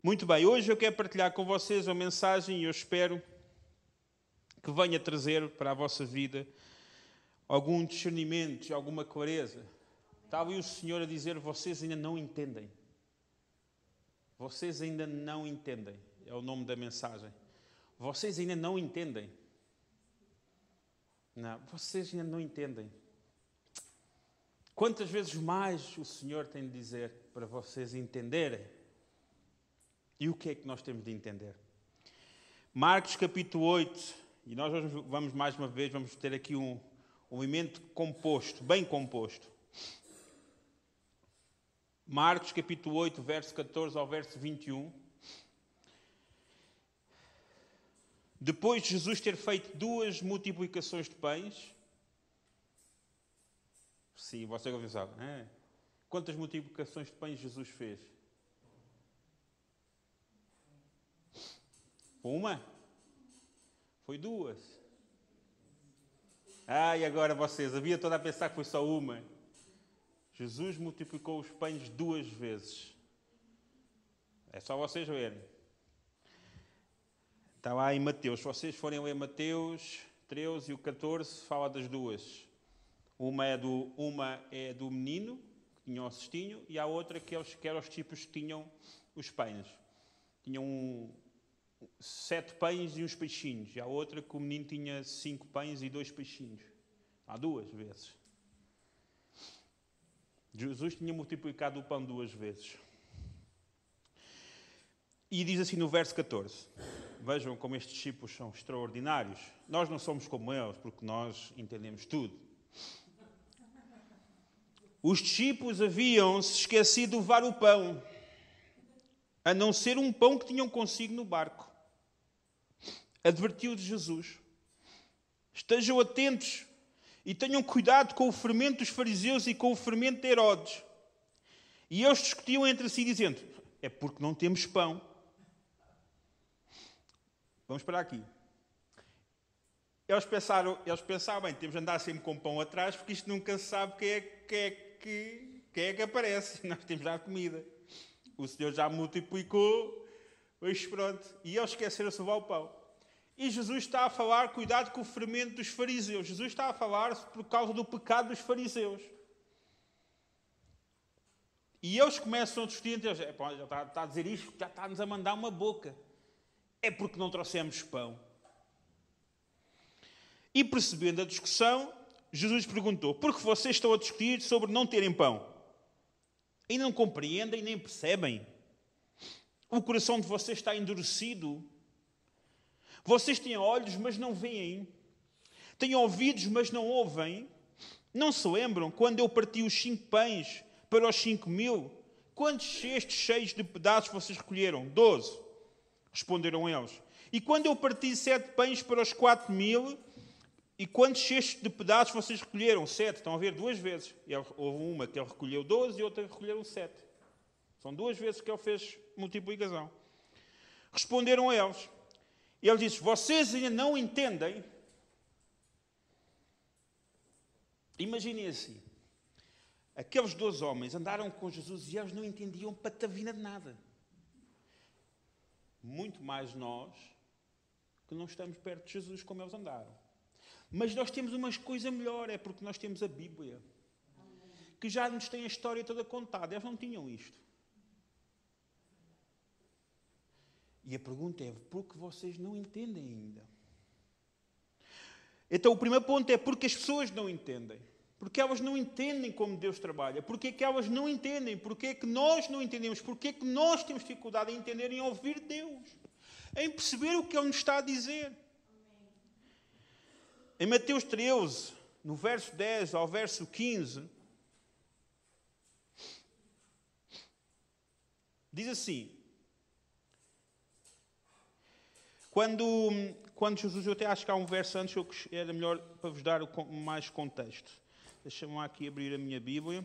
Muito bem, hoje eu quero partilhar com vocês uma mensagem e eu espero que venha trazer para a vossa vida algum discernimento, alguma clareza. Estava aí o Senhor a dizer, vocês ainda não entendem. Vocês ainda não entendem. É o nome da mensagem. Vocês ainda não entendem. Não, vocês ainda não entendem. Quantas vezes mais o Senhor tem de dizer para vocês entenderem? E o que é que nós temos de entender? Marcos capítulo 8, e nós vamos mais uma vez, vamos ter aqui um movimento composto, bem composto. Marcos capítulo 8, verso 14 ao verso 21. Depois de Jesus ter feito 2 multiplicações de pães, sim, você ouviu, sabe, né? Quantas multiplicações de pães Jesus fez? Uma? Foi 2. E agora vocês, havia toda a pensar que foi só uma. Jesus multiplicou os pães 2 vezes. É só vocês verem. Está lá em Mateus. Se vocês forem ler Mateus 13 e o 14, fala das 2. Uma é do menino, que tinha o cestinho, e a outra que eram os tipos que tinham os pães. Tinham 7 pães e uns peixinhos. E a outra que o menino tinha 5 pães e 2 peixinhos. Há 2 vezes. Jesus tinha multiplicado o pão 2 vezes. E diz assim no verso 14. Vejam como estes discípulos são extraordinários. Nós não somos como eles, porque nós entendemos tudo. Os discípulos haviam-se esquecido de levar o pão, a não ser um pão que tinham consigo no barco. Advertiu-de Jesus. Estejam atentos e tenham cuidado com o fermento dos fariseus e com o fermento de Herodes. E eles discutiam entre si, dizendo, é porque não temos pão. Vamos parar aqui. Eles pensaram, bem, temos de andar sempre com pão atrás, porque isto nunca se sabe quem é que aparece. Nós temos já a comida. O Senhor já multiplicou, mas pronto. E eles esqueceram-se de levar o pão. E Jesus está a falar, cuidado com o fermento dos fariseus. Jesus está a falar por causa do pecado dos fariseus. E eles começam a discutir entre eles. Já está a dizer isto, já está-nos a mandar uma boca. É porque não trouxemos pão. E percebendo a discussão, Jesus perguntou, por que vocês estão a discutir sobre não terem pão? Ainda não compreendem nem percebem? O coração de vocês está endurecido? Vocês têm olhos, mas não veem. Têm ouvidos, mas não ouvem. Não se lembram quando eu parti os 5 pães para os 5.000? Quantos cestos cheios de pedaços vocês recolheram? 12. Responderam eles. E quando eu parti 7 pães para os 4.000? E quantos cestos de pedaços vocês recolheram? 7. Estão a ver 2 vezes. Houve uma que ele recolheu 12 e outra que recolheram 7. São 2 vezes que ele fez multiplicação. Responderam eles. E ele disse, vocês ainda não entendem? Imaginem assim. Aqueles 12 homens andaram com Jesus e eles não entendiam patavina de nada. Muito mais nós, que não estamos perto de Jesus como eles andaram. Mas nós temos uma coisa melhor, é porque nós temos a Bíblia. Que já nos tem a história toda contada. Eles não tinham isto. E a pergunta é, por que vocês não entendem ainda? Então o primeiro ponto é porque as pessoas não entendem. Porque elas não entendem como Deus trabalha. Porque é que elas não entendem? Porque é que nós não entendemos? Porque é que nós temos dificuldade em entender, em ouvir Deus? Em perceber o que Ele nos está a dizer. Em Mateus 13, no verso 10 ao verso 15, diz assim, quando Jesus, eu até acho que há um verso antes que era melhor para vos dar mais contexto. Deixa-me aqui abrir a minha Bíblia.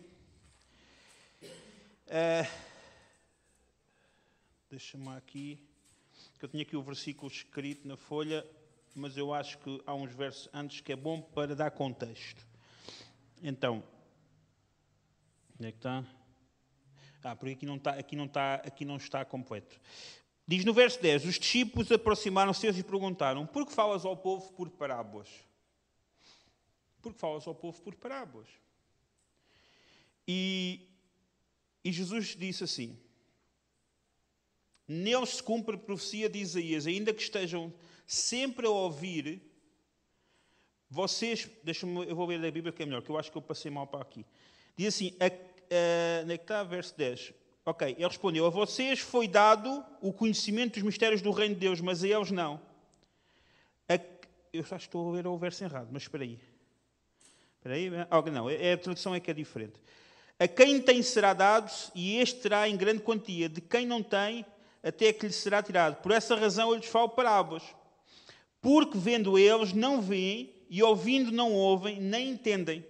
Deixa-me aqui, que eu tinha aqui o versículo escrito na folha, mas eu acho que há uns versos antes que é bom para dar contexto. Então, onde é que está? Porque aqui não está completo. Diz no verso 10, os discípulos aproximaram-se e perguntaram, por que falas ao povo por parábolas? Por que falas ao povo por parábolas? E Jesus disse assim, neles se cumpre a profecia de Isaías, ainda que estejam sempre a ouvir, vocês, eu vou ler a Bíblia que é melhor, que eu acho que eu passei mal para aqui. Diz assim, onde é que está? Verso 10. Ok, ele respondeu, a vocês foi dado o conhecimento dos mistérios do reino de Deus, mas a eles não. Eu acho que estou a ler o verso errado, mas espera aí. Não, a tradução é que é diferente. A quem tem será dado, e este terá em grande quantia. De quem não tem, até que lhe será tirado. Por essa razão eu lhes falo parábolas. Porque vendo eles, não veem, e ouvindo, não ouvem, nem entendem.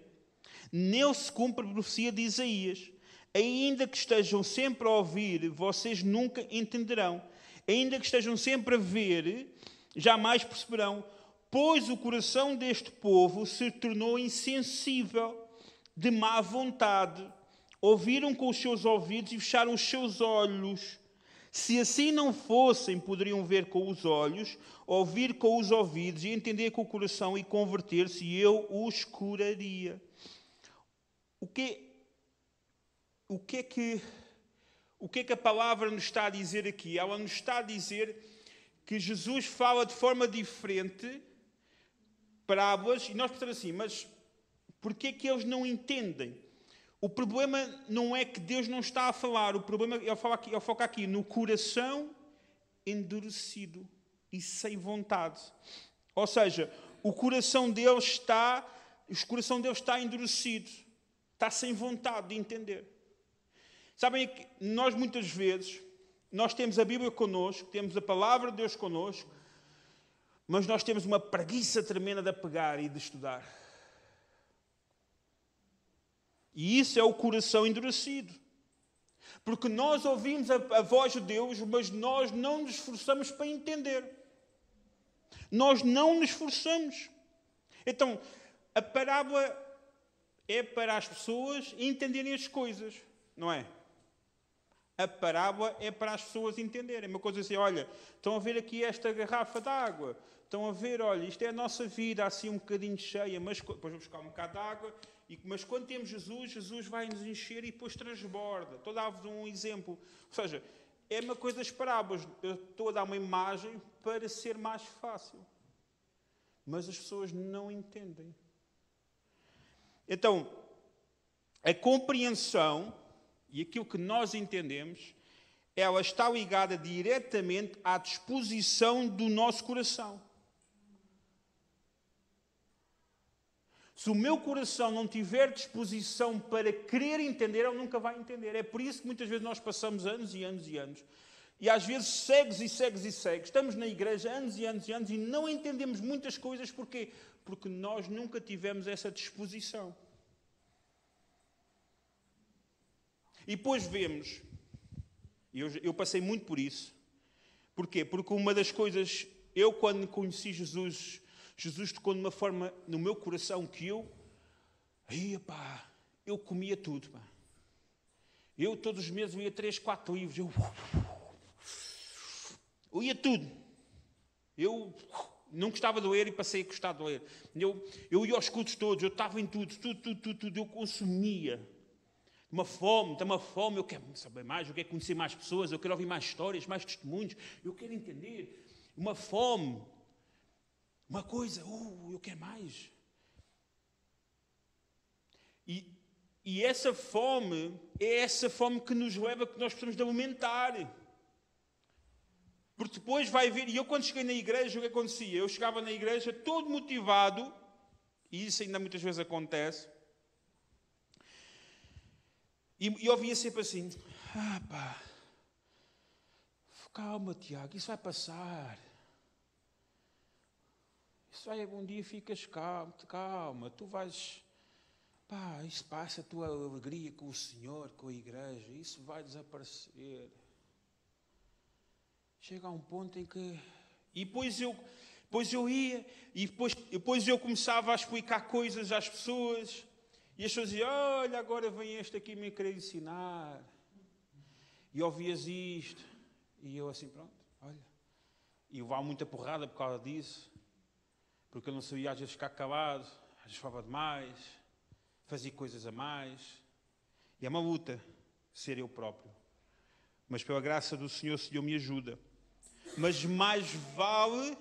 Nele se cumpre a profecia de Isaías. Ainda que estejam sempre a ouvir, vocês nunca entenderão. Ainda que estejam sempre a ver, jamais perceberão. Pois o coração deste povo se tornou insensível, de má vontade. Ouviram com os seus ouvidos e fecharam os seus olhos. Se assim não fossem, poderiam ver com os olhos, ouvir com os ouvidos e entender com o coração e converter-se, e eu os curaria. O que é que a palavra nos está a dizer aqui? Ela nos está a dizer que Jesus fala de forma diferente, parábolas, e nós pensamos assim, mas porquê é que eles não entendem? O problema não é que Deus não está a falar, o problema é ele foca aqui no coração endurecido e sem vontade. Ou seja, o coração deles está endurecido, está sem vontade de entender. Sabem que nós muitas vezes, nós temos a Bíblia connosco, temos a palavra de Deus connosco, mas nós temos uma preguiça tremenda de pegar e de estudar. E isso é o coração endurecido. Porque nós ouvimos a voz de Deus, mas nós não nos esforçamos para entender. Nós não nos esforçamos. Então, a parábola é para as pessoas entenderem as coisas, não é? A parábola é para as pessoas entenderem. Uma coisa assim, olha, estão a ver aqui esta garrafa de água. Estão a ver, olha, isto é a nossa vida, assim um bocadinho cheia, mas depois vamos buscar um bocado de água. Mas quando temos Jesus vai nos encher e depois transborda. Estou a dar-vos um exemplo. Ou seja, é uma coisa das parábolas. Eu estou a dar uma imagem para ser mais fácil. Mas as pessoas não entendem. Então, a compreensão e aquilo que nós entendemos, ela está ligada diretamente à disposição do nosso coração. Se o meu coração não tiver disposição para querer entender, ele nunca vai entender. É por isso que muitas vezes nós passamos anos e anos e anos. E às vezes cegos e cegos e cegos. Estamos na igreja anos e anos e anos e não entendemos muitas coisas. Porquê? Porque nós nunca tivemos essa disposição. E depois vemos, eu passei muito por isso. Porquê? Porque uma das coisas, eu quando conheci Jesus tocou de uma forma no meu coração que eu comia tudo. Pá. Eu todos os meses ia 3, 4 livros. Eu ia tudo. Eu não gostava de ler e passei a gostar de ler. Eu ia aos cultos todos, eu estava em tudo. Eu consumia. Uma fome, eu quero saber mais, eu quero conhecer mais pessoas, eu quero ouvir mais histórias, mais testemunhos, eu quero entender. Uma fome. Uma coisa, eu quero mais. E essa fome é essa fome que nos leva, que nós precisamos de alimentar. Porque depois vai ver, e eu quando cheguei na igreja, o que acontecia? Eu chegava na igreja todo motivado, e isso ainda muitas vezes acontece, e ouvia sempre assim, calma Tiago, isso vai passar. Isso aí, um dia ficas calma, tu vais, isso passa a tua alegria com o Senhor, com a igreja, isso vai desaparecer. Chega a um ponto em que... E depois eu ia, e depois eu começava a explicar coisas às pessoas, e as pessoas diziam, olha, agora vem este aqui me querer ensinar. E ouvias isto. E eu assim, pronto, olha. E eu levava muita porrada por causa disso. Porque eu não sabia às vezes ficar calado. Às vezes falava demais. Fazia coisas a mais. E é uma luta ser eu próprio. Mas pela graça do Senhor, o Senhor me ajuda. Mas mais vale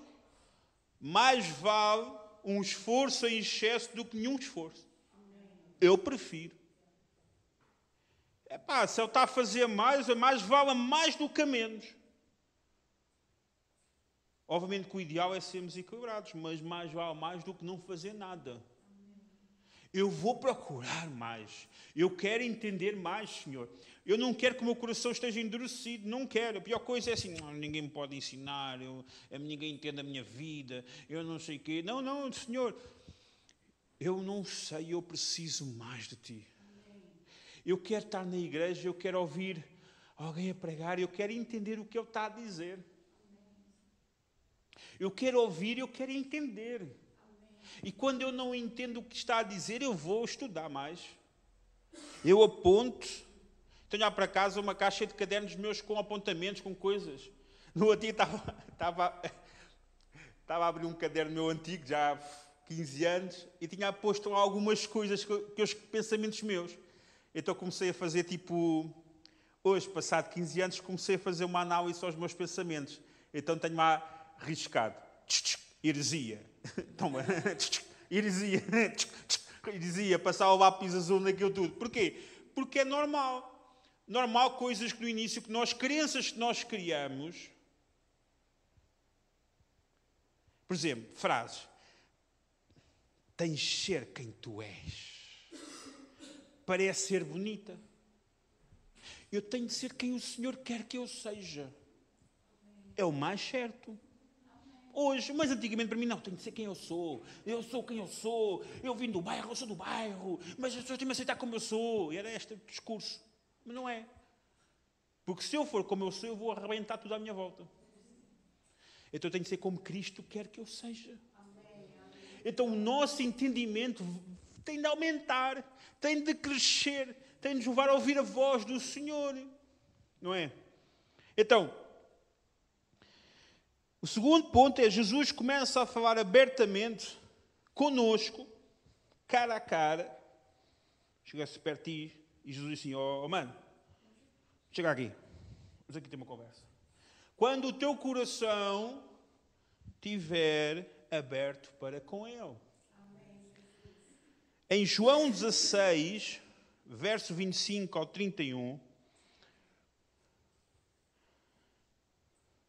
um esforço em excesso do que nenhum esforço. Eu prefiro. Se ele está a fazer mais vale mais do que a menos. Obviamente que o ideal é sermos equilibrados, mas mais vale mais do que não fazer nada. Eu vou procurar mais. Eu quero entender mais, Senhor. Eu não quero que o meu coração esteja endurecido. Não quero. A pior coisa é assim, ninguém me pode ensinar, ninguém entende a minha vida, eu não sei o quê. Não, Senhor. Eu não sei, eu preciso mais de Ti. Eu quero estar na igreja, eu quero ouvir alguém a pregar, eu quero entender o que Ele está a dizer. Eu quero ouvir, eu quero entender. E quando eu não entendo o que está a dizer, eu vou estudar mais. Eu aponto. Tenho lá para casa uma caixa de cadernos meus com apontamentos, com coisas. No outro dia estava a abrir um caderno meu antigo, já há 15 anos, e tinha posto lá algumas coisas, pensamentos meus. Então comecei a fazer hoje, passado 15 anos, comecei a fazer uma análise aos meus pensamentos. Então tenho lá riscado. Heresia. Toma. Heresia. Passar o lápis azul naquilo tudo. Porquê? Porque é normal. Normal, coisas que no início, crenças que nós criamos. Por exemplo, frases. Tens de ser quem tu és. Parece ser bonita. Eu tenho de ser quem o Senhor quer que eu seja. É o mais certo. Hoje, mas antigamente para mim, não, tenho de ser quem eu sou quem eu sou, eu vim do bairro, eu sou do bairro, mas as pessoas têm de me aceitar como eu sou. E era este o discurso. Mas não é. Porque se eu for como eu sou, eu vou arrebentar tudo à minha volta. Então eu tenho de ser como Cristo quer que eu seja. Então o nosso entendimento tem de aumentar, tem de crescer, tem de nos levar a ouvir a voz do Senhor. Não é? Então, o segundo ponto é Jesus começa a falar abertamente conosco, cara a cara. Chega-se perto de ti e Jesus diz assim, mano, chega aqui. Vamos aqui ter uma conversa. Quando o teu coração estiver aberto para com Ele. Em João 16, verso 25 ao 31,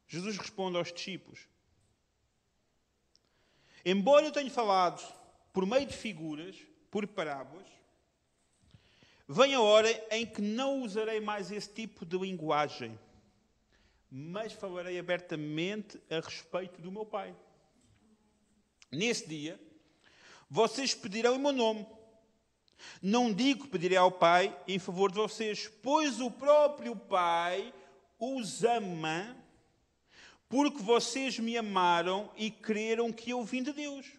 Jesus responde aos discípulos. Embora eu tenha falado por meio de figuras, por parábolas, vem a hora em que não usarei mais esse tipo de linguagem, mas falarei abertamente a respeito do meu Pai. Nesse dia, vocês pedirão em meu nome. Não digo que pedirei ao Pai em favor de vocês, pois o próprio Pai os ama, porque vocês me amaram e creram que eu vim de Deus.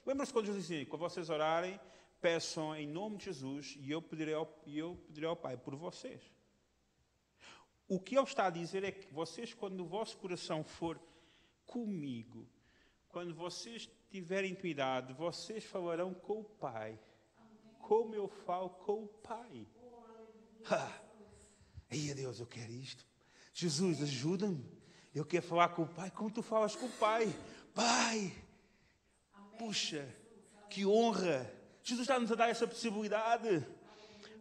Lembram-se quando Jesus disse, quando vocês orarem, peçam em nome de Jesus e eu pedirei ao Pai por vocês. O que Ele está a dizer é que vocês, quando o vosso coração for comigo, quando vocês tiverem intimidade, vocês falarão com o Pai. Como eu falo com o Pai. Ai, Deus, eu quero isto. Jesus, ajuda-me. Eu quero falar com o Pai como tu falas com o Pai. Pai! Puxa, que honra! Jesus está-nos a dar essa possibilidade.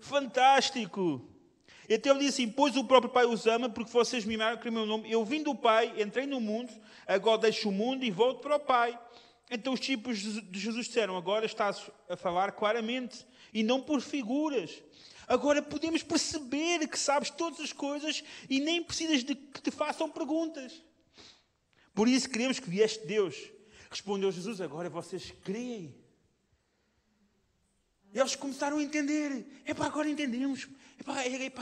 Fantástico! Então ele disse assim, pois o próprio Pai os ama, porque vocês me amaram, creem o meu nome. Eu vim do Pai, entrei no mundo, agora deixo o mundo e volto para o Pai. Então os discípulos de Jesus disseram, agora estás a falar claramente e não por figuras. Agora podemos perceber que sabes todas as coisas e nem precisas de que te façam perguntas. Por isso queremos que vieste de Deus. Respondeu Jesus, agora vocês creem. Eles começaram a entender. Agora entendemos.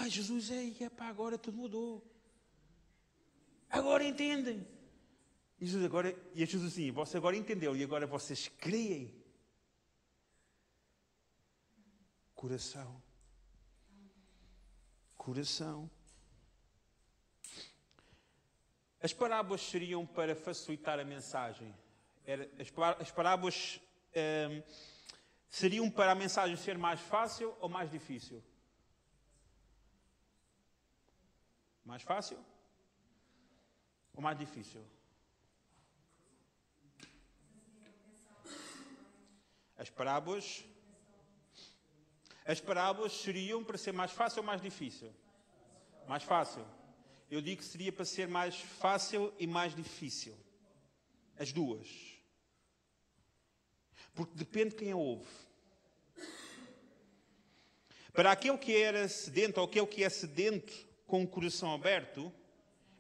Jesus, agora tudo mudou. Agora entendem. E Jesus assim, você agora entendeu e agora vocês creem. Coração. coração. As parábolas seriam para facilitar a mensagem. As parábolas seriam para a mensagem ser mais fácil ou mais difícil? Mais fácil ou mais difícil? As parábolas seriam para ser mais fácil ou mais difícil? Mais fácil. Eu digo que seria para ser mais fácil e mais difícil. As duas. Porque depende de quem a ouve. Para aquele que era sedento ou aquele que é sedento com o coração aberto,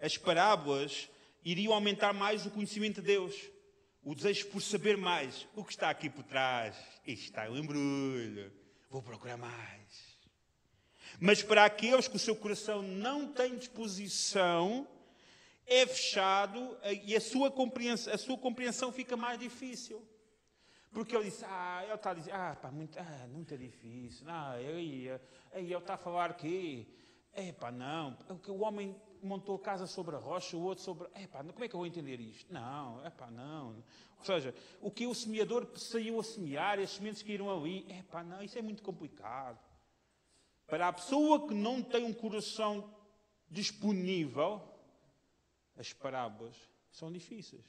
as parábolas iriam aumentar mais o conhecimento de Deus. O desejo por saber mais. O que está aqui por trás? Isto está um embrulho. Vou procurar mais. Mas para aqueles que o seu coração não tem disposição, é fechado e a sua compreensão fica mais difícil. Porque ele disse, ele está a dizer, muito difícil. Ele está a falar que, não, o homem montou a casa sobre a rocha, o outro sobre, como é que eu vou entender isto? Não. Ou seja, o que o semeador saiu a semear, as sementes que iram ali, não, isso é muito complicado. Para a pessoa que não tem um coração disponível, as parábolas são difíceis.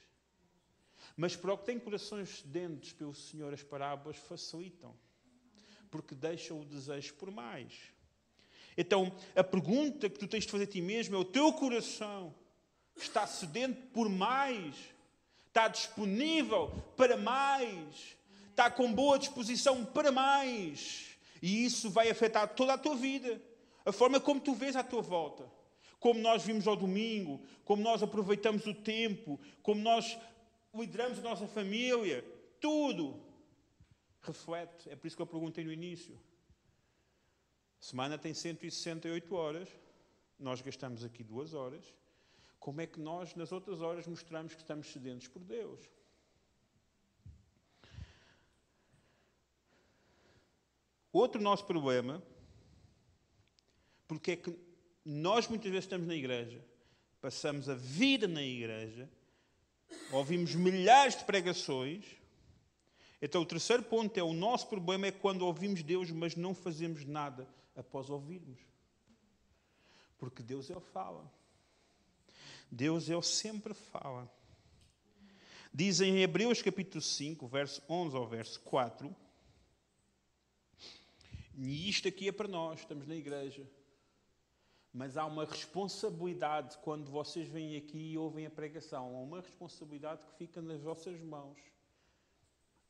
Mas para o que tem corações sedentos pelo Senhor, as parábolas facilitam. Porque deixam o desejo por mais. Então, a pergunta que tu tens de fazer a ti mesmo é: o teu coração está sedento por mais? Está disponível para mais? Está com boa disposição para mais? E isso vai afetar toda a tua vida. A forma como tu vês à tua volta. Como nós vimos ao domingo. Como nós aproveitamos o tempo. Como nós lideramos a nossa família. Tudo reflete. É por isso que eu perguntei no início. A semana tem 168 horas. Nós gastamos aqui 2 horas. Como é que nós, nas outras horas, mostramos que estamos sedentos por Deus? Outro nosso problema, porque é que nós muitas vezes estamos na igreja, passamos a vida na igreja, ouvimos milhares de pregações. Então o terceiro ponto é: o nosso problema é quando ouvimos Deus, mas não fazemos nada após ouvirmos. Porque Deus, Ele fala. Deus, Ele sempre fala. Diz em Hebreus capítulo 5, verso 11 ao verso 4... E isto aqui é para nós, estamos na igreja. Mas há uma responsabilidade quando vocês vêm aqui e ouvem a pregação. Há uma responsabilidade que fica nas vossas mãos.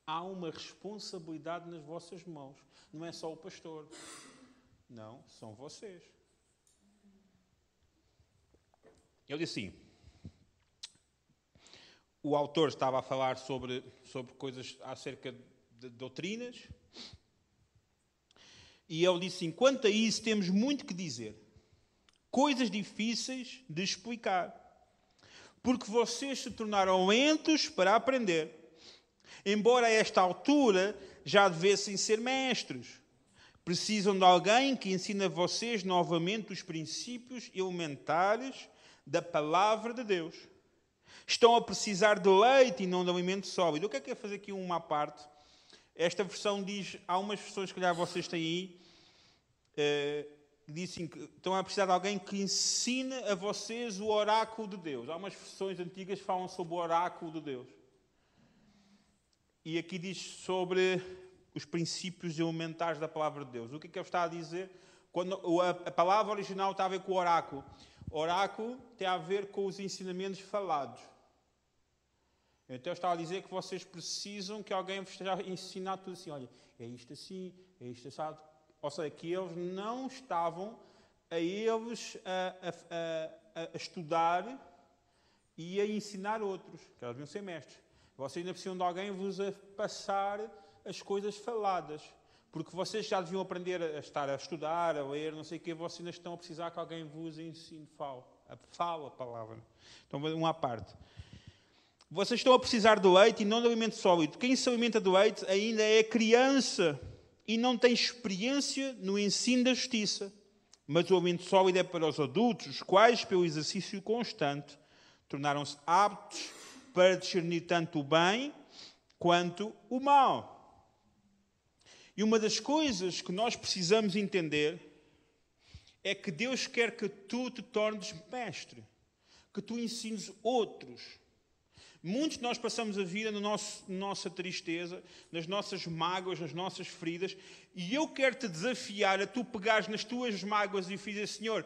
Há uma responsabilidade nas vossas mãos. Não é só o pastor. Não, são vocês. Eu disse assim. O autor estava a falar sobre coisas acerca de doutrinas. E ele disse assim: quanto a isso temos muito que dizer. Coisas difíceis de explicar. Porque vocês se tornaram lentos para aprender. Embora a esta altura já devessem ser mestres. Precisam de alguém que ensine a vocês novamente os princípios elementares da palavra de Deus. Estão a precisar de leite e não de alimento sólido. Eu quero fazer aqui uma parte. Esta versão diz, há umas versões que calhar vocês têm aí, dizem que estão a precisar de alguém que ensine a vocês o oráculo de Deus. Há umas versões antigas que falam sobre o oráculo de Deus. E aqui diz sobre os princípios elementares da palavra de Deus. O que é que ele está a dizer? Quando a palavra original está a ver com o oráculo. Oráculo tem a ver com os ensinamentos falados. Então eu estava a dizer que vocês precisam que alguém vos esteja a ensinar tudo assim. Olha, é isto assim, é isto assado. Ou seja, que eles não estavam a estudar e a ensinar outros. Que eles deviam ser mestres. Vocês ainda precisam de alguém vos a passar as coisas faladas. Porque vocês já deviam aprender a estar a estudar, a ler, não sei o quê. Vocês ainda estão a precisar que alguém vos ensine. Fala a palavra. Então, uma à parte. Vocês estão a precisar de leite e não de alimento sólido. Quem se alimenta de leite ainda é criança e não tem experiência no ensino da justiça. Mas o alimento sólido é para os adultos, os quais, pelo exercício constante, tornaram-se aptos para discernir tanto o bem quanto o mal. E uma das coisas que nós precisamos entender é que Deus quer que tu te tornes mestre, que tu ensines outros. Muitos de nós passamos a vida na nossa tristeza, nas nossas mágoas, nas nossas feridas, e eu quero te desafiar a tu pegares nas tuas mágoas e dizer: Senhor,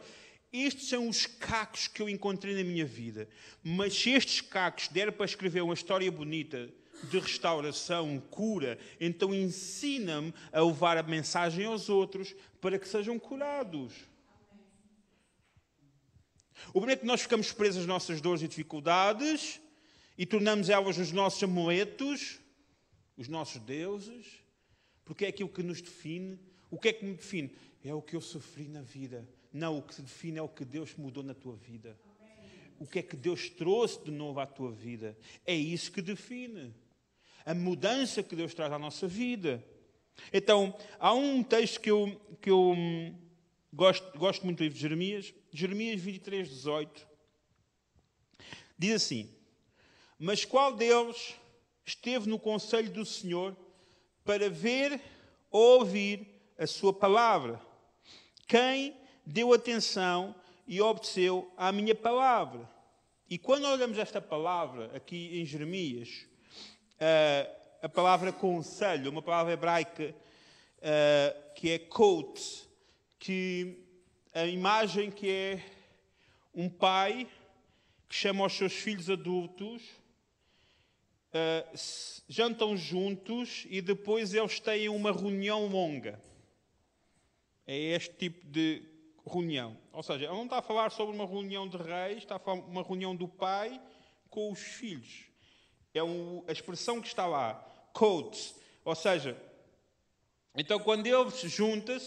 estes são os cacos que eu encontrei na minha vida, mas se estes cacos der para escrever uma história bonita de restauração, cura, então ensina-me a levar a mensagem aos outros para que sejam curados. O problema é que nós ficamos presos às nossas dores e dificuldades e tornamos elas os nossos amuletos, os nossos deuses, porque é aquilo que nos define. O que é que me define? É o que eu sofri na vida. Não, o que te define é o que Deus mudou na tua vida. O que é que Deus trouxe de novo à tua vida. É isso que define. A mudança que Deus traz à nossa vida. Então, há um texto que eu gosto muito do livro de Jeremias. Jeremias 23, 18. Diz assim: mas qual deles esteve no conselho do Senhor para ver ou ouvir a sua palavra? Quem deu atenção e obedeceu à minha palavra? E quando olhamos esta palavra aqui em Jeremias, a palavra conselho, uma palavra hebraica que é quote, que a imagem que é um pai que chama os seus filhos adultos, jantam juntos e depois eles têm uma reunião longa. É este tipo de reunião. Ou seja, ele não está a falar sobre uma reunião de reis, está a falar uma reunião do pai com os filhos. É a expressão que está lá, quotes. Ou seja, então quando ele se junta, ele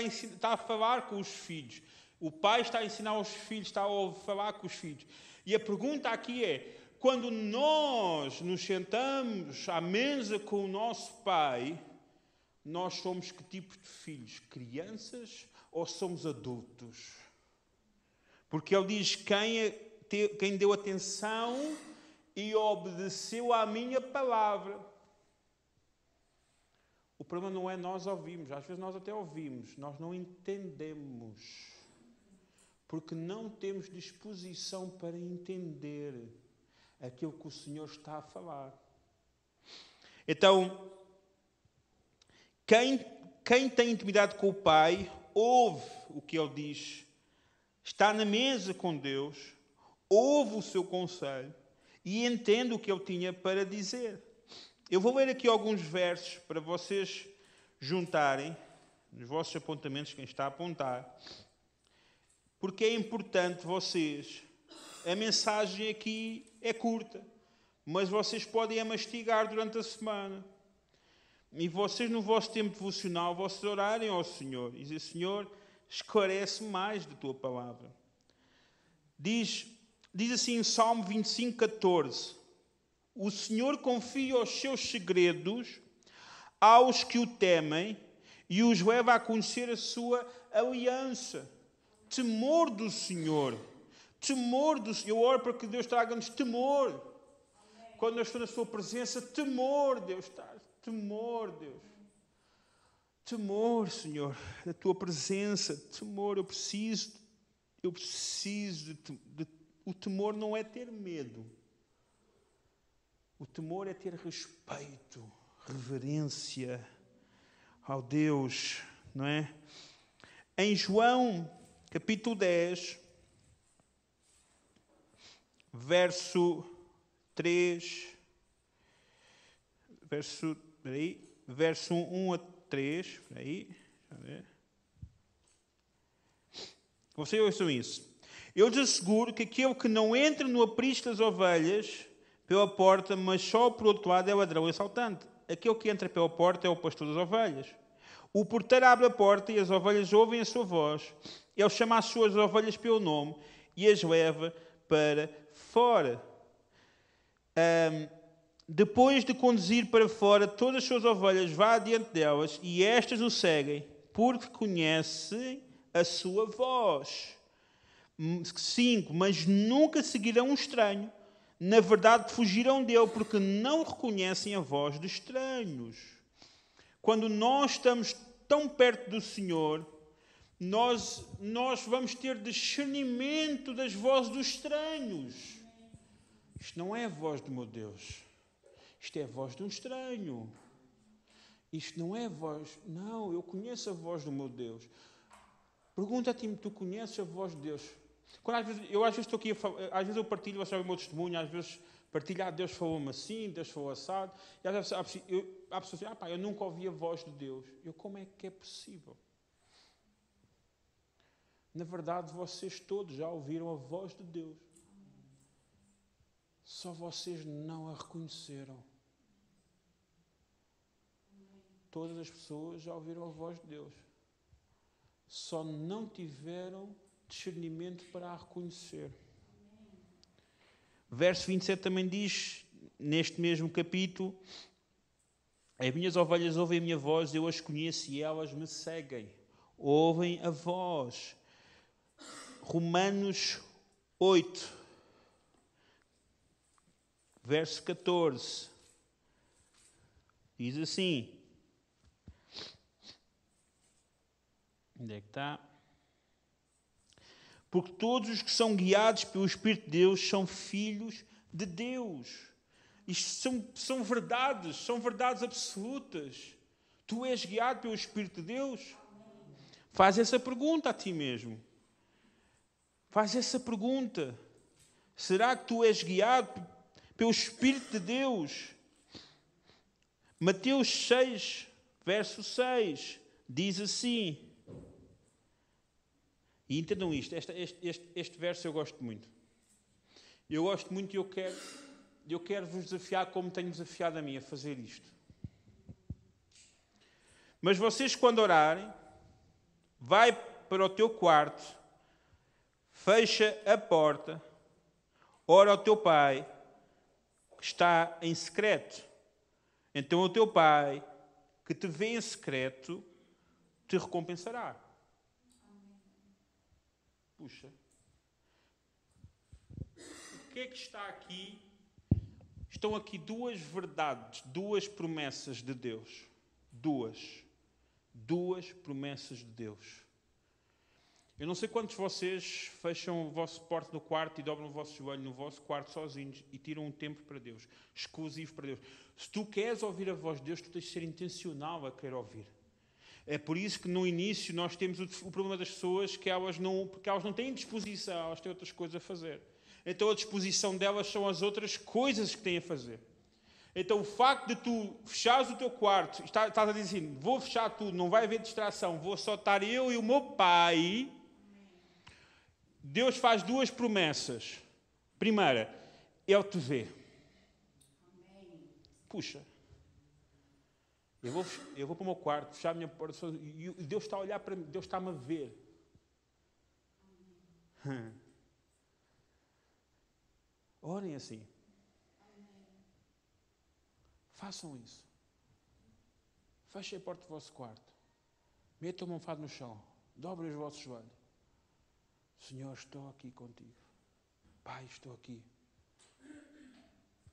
está a falar com os filhos. O pai está a ensinar os filhos, está a falar com os filhos. E a pergunta aqui é: quando nós nos sentamos à mesa com o nosso pai, nós somos que tipo de filhos? Crianças ou somos adultos? Porque ele diz: quem deu atenção e obedeceu à minha palavra. O problema não é nós ouvirmos. Às vezes nós até ouvimos, nós não entendemos. Porque não temos disposição para entender aquilo que o Senhor está a falar. Então, quem tem intimidade com o Pai, ouve o que Ele diz, está na mesa com Deus, ouve o seu conselho e entende o que Ele tinha para dizer. Eu vou ler aqui alguns versos para vocês juntarem nos vossos apontamentos, quem está a apontar, porque é importante vocês. A mensagem aqui é curta, mas vocês podem a mastigar durante a semana. E vocês, no vosso tempo devocional, vocês orarem ao Senhor e dizer: Senhor, esclarece mais da tua palavra. Diz assim em Salmo 25, 14: o Senhor confia os seus segredos aos que o temem e os leva a conhecer a sua aliança. Temor do Senhor. Temor do Senhor. Eu oro para que Deus traga-nos temor. Amém. Quando nós estamos na sua presença, temor, Deus está. Temor, Deus. Temor, Senhor, da tua presença. Temor, eu preciso de o temor não é ter medo. O temor é ter respeito, reverência ao Deus, não é? Em João, capítulo 10, verso 3, verso 1 a 3, deixa eu ver. Vocês ouçam isso. Eu lhes asseguro que aquele que não entra no aprisco das ovelhas pela porta, mas só por outro lado, é ladrão e assaltante. Aquele que entra pela porta é o pastor das ovelhas. O porteiro abre a porta e as ovelhas ouvem a sua voz. Ele chama as suas ovelhas pelo nome e as leva para fora. Depois de conduzir para fora todas as suas ovelhas, vai adiante delas e estas o seguem, porque conhecem a sua voz. 5. Mas nunca seguirão um estranho. Na verdade, fugirão dele, porque não reconhecem a voz de estranhos. Quando nós estamos tão perto do Senhor, nós vamos ter discernimento das vozes dos estranhos. Isto não é a voz do meu Deus. Isto é a voz de um estranho. Isto não é a voz... Não, eu conheço a voz do meu Deus. Pergunta-te, tu conheces a voz de Deus? Quando às vezes estou aqui, às vezes eu partilho, você sabe o meu testemunho, às vezes partilho, Deus falou-me assim, Deus falou assado. E às vezes há pessoas que dizem, eu nunca ouvi a voz de Deus. Como é que é possível? Na verdade, vocês todos já ouviram a voz de Deus. Só vocês não a reconheceram. Todas as pessoas já ouviram a voz de Deus. Só não tiveram discernimento para a reconhecer. Verso 27 também diz, neste mesmo capítulo, as minhas ovelhas ouvem a minha voz, eu as conheço e elas me seguem. Ouvem a voz. Romanos 8, verso 14, diz assim, onde é que está? Porque todos os que são guiados pelo Espírito de Deus são filhos de Deus. Isto são verdades absolutas. Tu és guiado pelo Espírito de Deus? Faz essa pergunta a ti mesmo. Faz essa pergunta. Será que tu és guiado pelo Espírito de Deus? Mateus 6, verso 6, diz assim. E entendam isto, este verso eu gosto muito. Eu gosto muito e eu quero vos desafiar como tenho desafiado a mim a fazer isto. Mas vocês, quando orarem, vai para o teu quarto, fecha a porta, ora ao teu pai, que está em secreto. Então o teu pai, que te vê em secreto, te recompensará. Puxa. O que é que está aqui? Estão aqui duas verdades, duas promessas de Deus. Duas promessas de Deus. Eu não sei quantos de vocês fecham o vosso porta do quarto e dobram o vosso joelho no vosso quarto sozinhos e tiram um tempo para Deus, exclusivo para Deus. Se tu queres ouvir a voz de Deus, tu tens de ser intencional a querer ouvir. É por isso que no início nós temos o problema das pessoas porque elas não têm disposição, elas têm outras coisas a fazer. Então a disposição delas são as outras coisas que têm a fazer. Então o facto de tu fechares o teu quarto, estás a dizer assim, vou fechar tudo, não vai haver distração, vou só estar eu e o meu pai. Deus faz duas promessas. Primeira, Ele te vê. Puxa. Eu vou para o meu quarto, fechar a minha porta e Deus está a olhar para mim, Deus está-me a ver. Orem assim. Façam isso. Fechem a porta do vosso quarto. Metam a almofada no chão. Dobrem os vossos joelhos. Senhor, estou aqui contigo. Pai, estou aqui.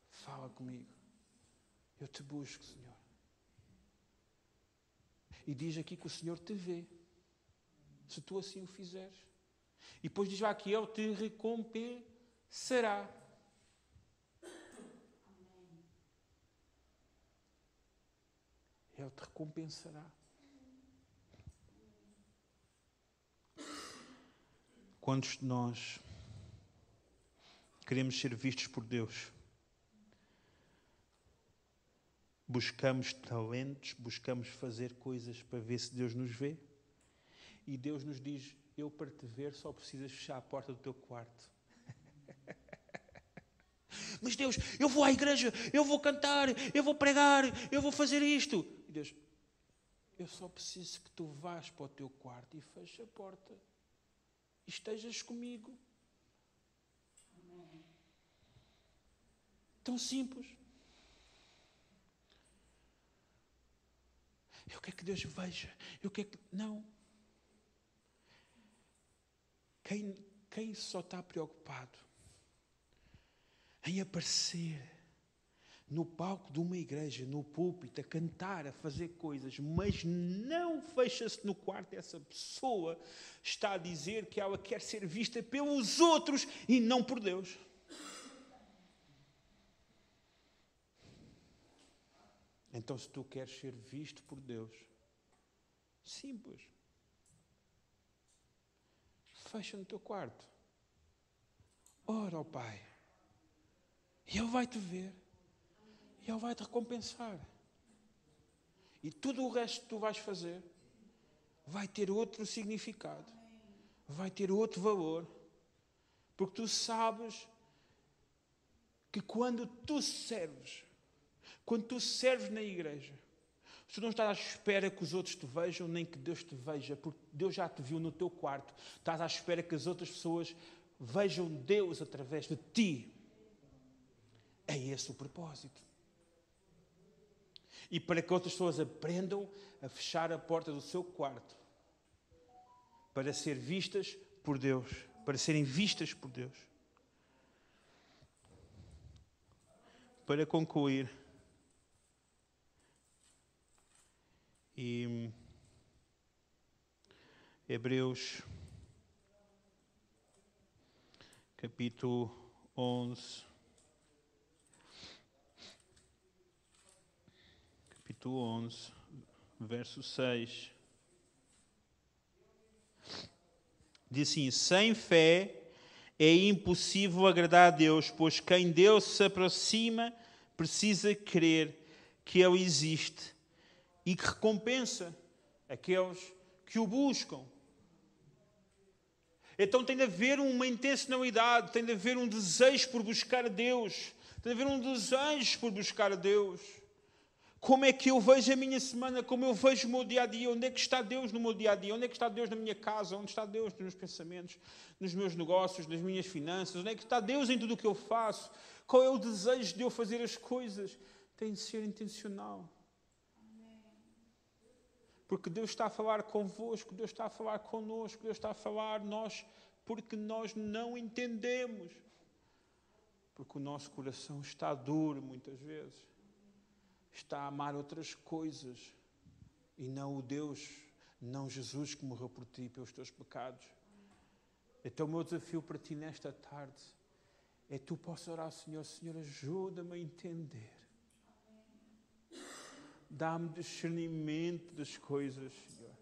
Fala comigo. Eu te busco, Senhor. E diz aqui que o Senhor te vê, se tu assim o fizeres. E depois diz lá que Ele te recompensará. Ele te recompensará. Quantos de nós queremos ser vistos por Deus? Buscamos talentos, buscamos fazer coisas para ver se Deus nos vê. E Deus nos diz, eu para te ver só precisas fechar a porta do teu quarto. Mas Deus, eu vou à igreja, eu vou cantar, eu vou pregar, eu vou fazer isto. E Deus, eu só preciso que tu vás para o teu quarto e feches a porta. E estejas comigo. Tão simples. Eu quero que Deus veja. Eu quero que... Não. Quem só está preocupado em aparecer no palco de uma igreja, no púlpito, a cantar, a fazer coisas, mas não fecha-se no quarto, essa pessoa está a dizer que ela quer ser vista pelos outros e não por Deus. Então, se tu queres ser visto por Deus, simples. Fecha no teu quarto. Ora ao Pai. E Ele vai-te ver. E Ele vai-te recompensar. E tudo o resto que tu vais fazer vai ter outro significado. Vai ter outro valor. Porque tu sabes que quando tu serves na igreja, tu não estás à espera que os outros te vejam, nem que Deus te veja, porque Deus já te viu no teu quarto. Estás à espera que as outras pessoas vejam Deus através de ti. É esse o propósito. E para que outras pessoas aprendam a fechar a porta do seu quarto para ser vistas por Deus, para serem vistas por Deus. Para concluir, e Hebreus capítulo 11, verso 6, diz assim: sem fé é impossível agradar a Deus, pois quem Deus se aproxima precisa crer que Ele existe e que recompensa aqueles que o buscam. Então tem de haver uma intencionalidade, tem de haver um desejo por buscar a Deus, tem de haver um desejo por buscar a Deus. Como é que eu vejo a minha semana, como eu vejo o meu dia-a-dia, onde é que está Deus no meu dia-a-dia, onde é que está Deus na minha casa, onde está Deus nos meus pensamentos, nos meus negócios, nas minhas finanças, onde é que está Deus em tudo o que eu faço, qual é o desejo de eu fazer as coisas? Tem de ser intencional. Porque Deus está a falar convosco, Deus está a falar connosco, Deus está a falar nós, porque nós não entendemos. Porque o nosso coração está duro muitas vezes. Está a amar outras coisas e não o Deus, não Jesus que morreu por ti e pelos teus pecados. Então o meu desafio para ti nesta tarde é que tu possas orar ao Senhor: Senhor, ajuda-me a entender. Dá-me discernimento das coisas, Senhor.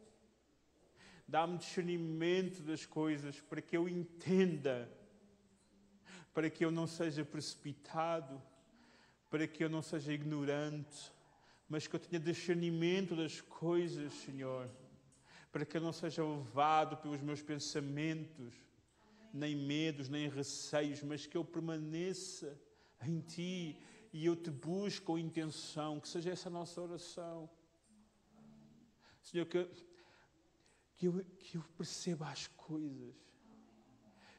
Dá-me discernimento das coisas para que eu entenda, para que eu não seja precipitado, para que eu não seja ignorante, mas que eu tenha discernimento das coisas, Senhor, para que eu não seja levado pelos meus pensamentos, nem medos, nem receios, mas que eu permaneça em Ti e eu Te busco com intenção, que seja essa a nossa oração. Senhor, que eu perceba as coisas,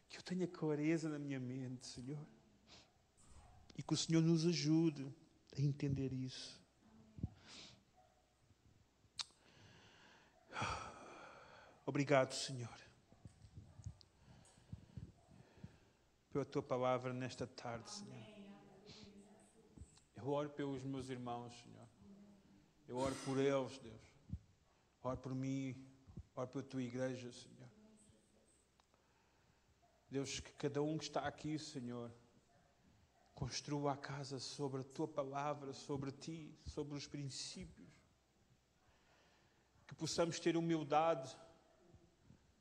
que eu tenha clareza na minha mente, Senhor. E que o Senhor nos ajude a entender isso. Obrigado, Senhor, pela Tua palavra nesta tarde, Senhor. Eu oro pelos meus irmãos, Senhor. Eu oro por eles, Deus. Oro por mim, oro pela Tua igreja, Senhor. Deus, que cada um que está aqui, Senhor, construa a casa sobre a Tua palavra, sobre Ti, sobre os princípios. Que possamos ter humildade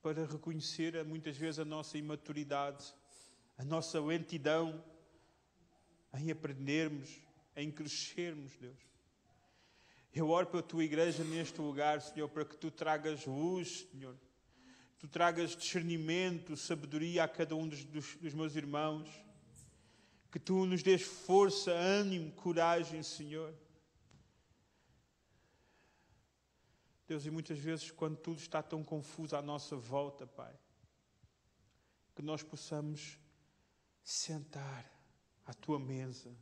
para reconhecer muitas vezes a nossa imaturidade, a nossa lentidão em aprendermos, em crescermos, Deus. Eu oro pela Tua igreja neste lugar, Senhor, para que Tu tragas luz, Senhor. Tu tragas discernimento, sabedoria a cada um dos meus irmãos. Que Tu nos dês força, ânimo, coragem, Senhor. Deus, e muitas vezes quando tudo está tão confuso à nossa volta, Pai, que nós possamos sentar à Tua mesa,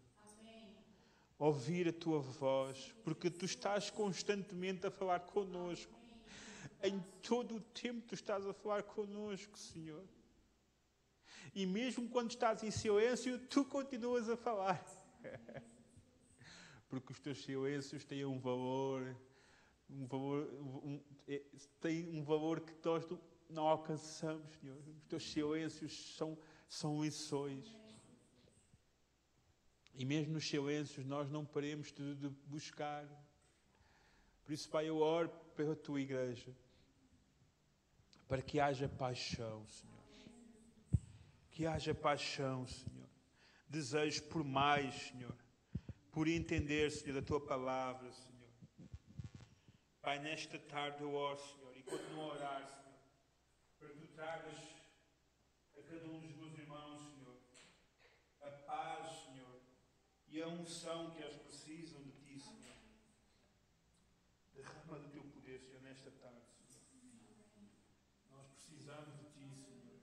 ouvir a tua voz, porque tu estás constantemente a falar connosco. Em todo o tempo tu estás a falar connosco, Senhor. E mesmo quando estás em silêncio, tu continuas a falar. Porque os teus silêncios têm um valor que nós não alcançamos, Senhor. Os teus silêncios são lições. E mesmo nos silêncios nós não paremos de buscar. Por isso, Pai, eu oro pela tua igreja, para que haja paixão, Senhor. Que haja paixão, Senhor. Desejo por mais, Senhor. Por entender, Senhor, a tua palavra, Senhor. Pai, nesta tarde eu oro, Senhor, e continuo a orar, Senhor, para que tu tragas a cada um dos meus irmãos, Senhor, a paz, Senhor, e a unção que eles precisam de ti, Senhor. Derrama do teu poder, Senhor, nesta tarde, Senhor. Nós precisamos de ti, Senhor.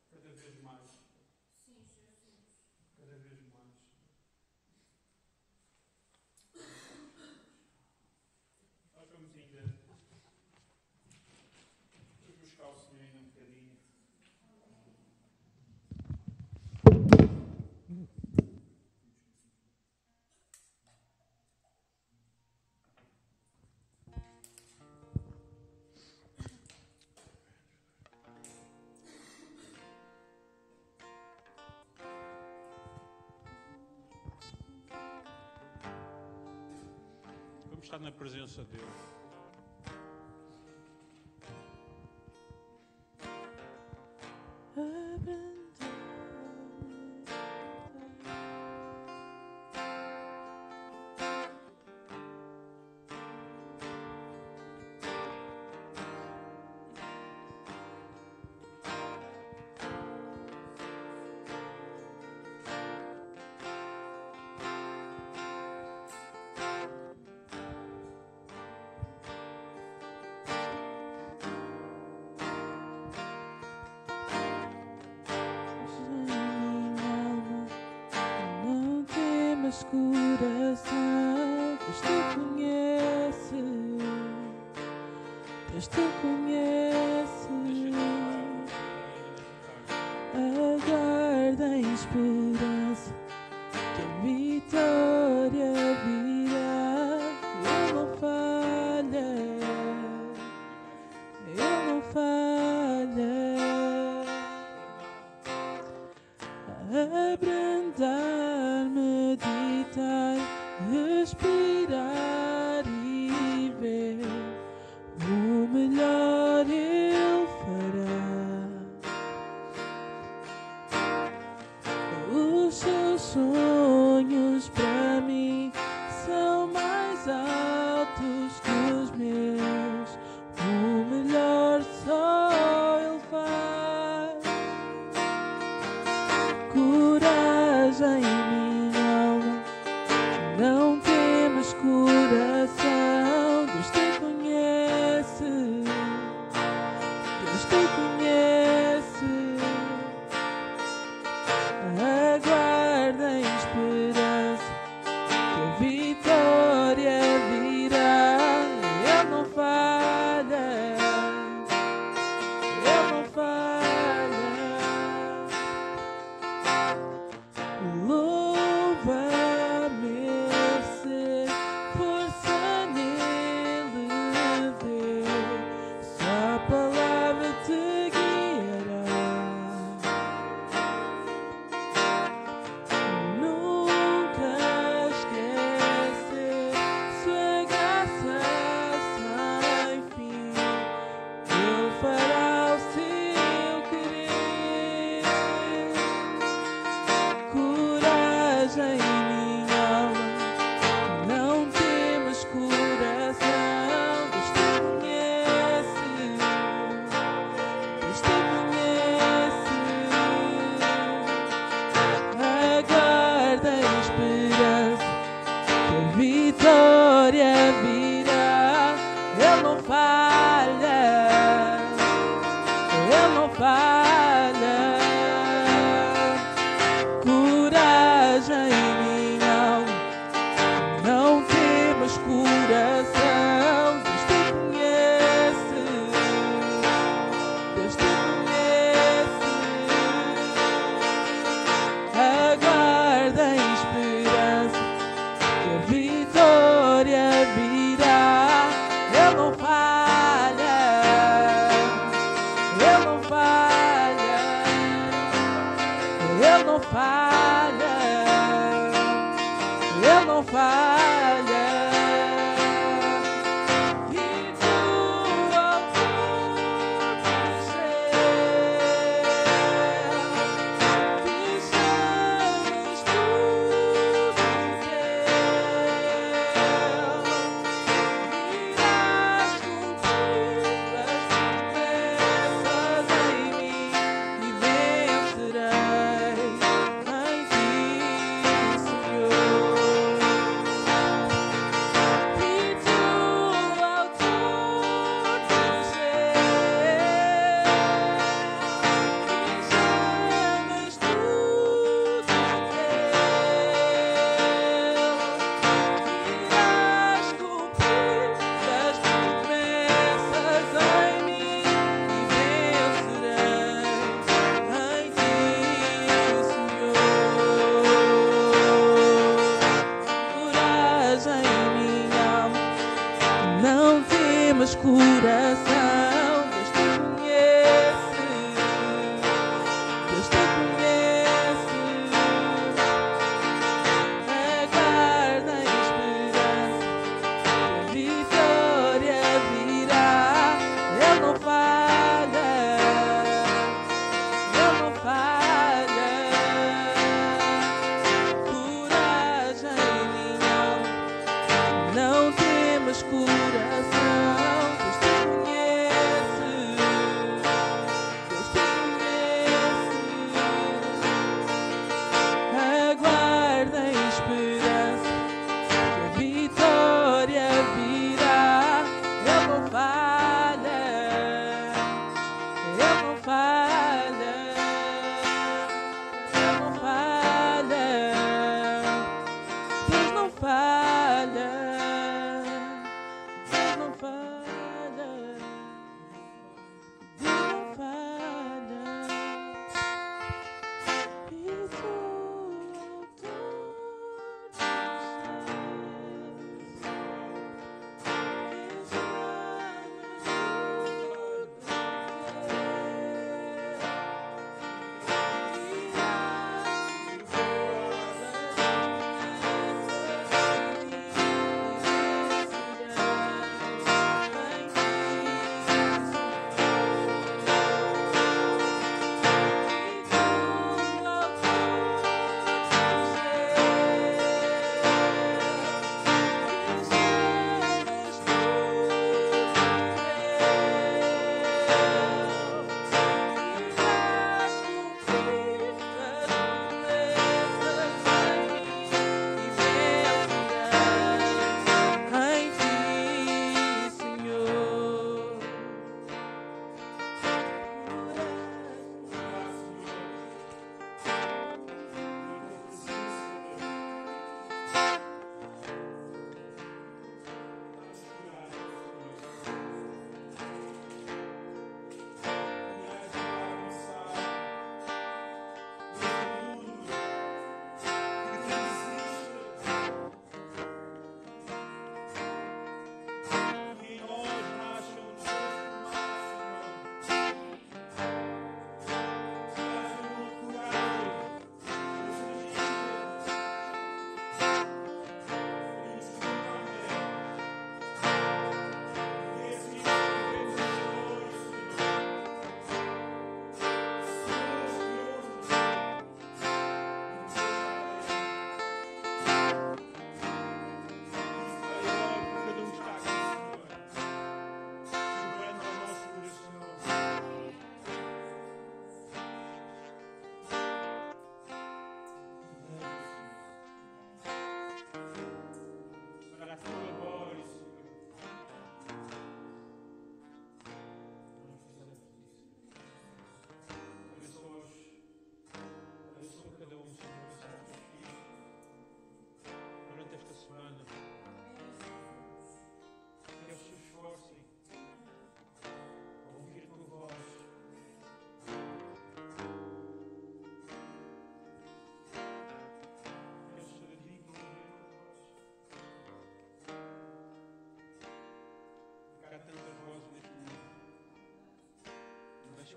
Cada vez mais. Cada vez mais. Nós vamos ainda buscar o Senhor ainda um bocadinho. Vamos estar na presença de Deus. Coração, Deus te conhece, Deus te conhece. Aguarda em esperança que a vitória virá. Ele não falha, Ele não falha. Abrandar, meditar, respirar e ver o melhor Ele fará.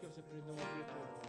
que eles aprendam a ouvir a tua voz.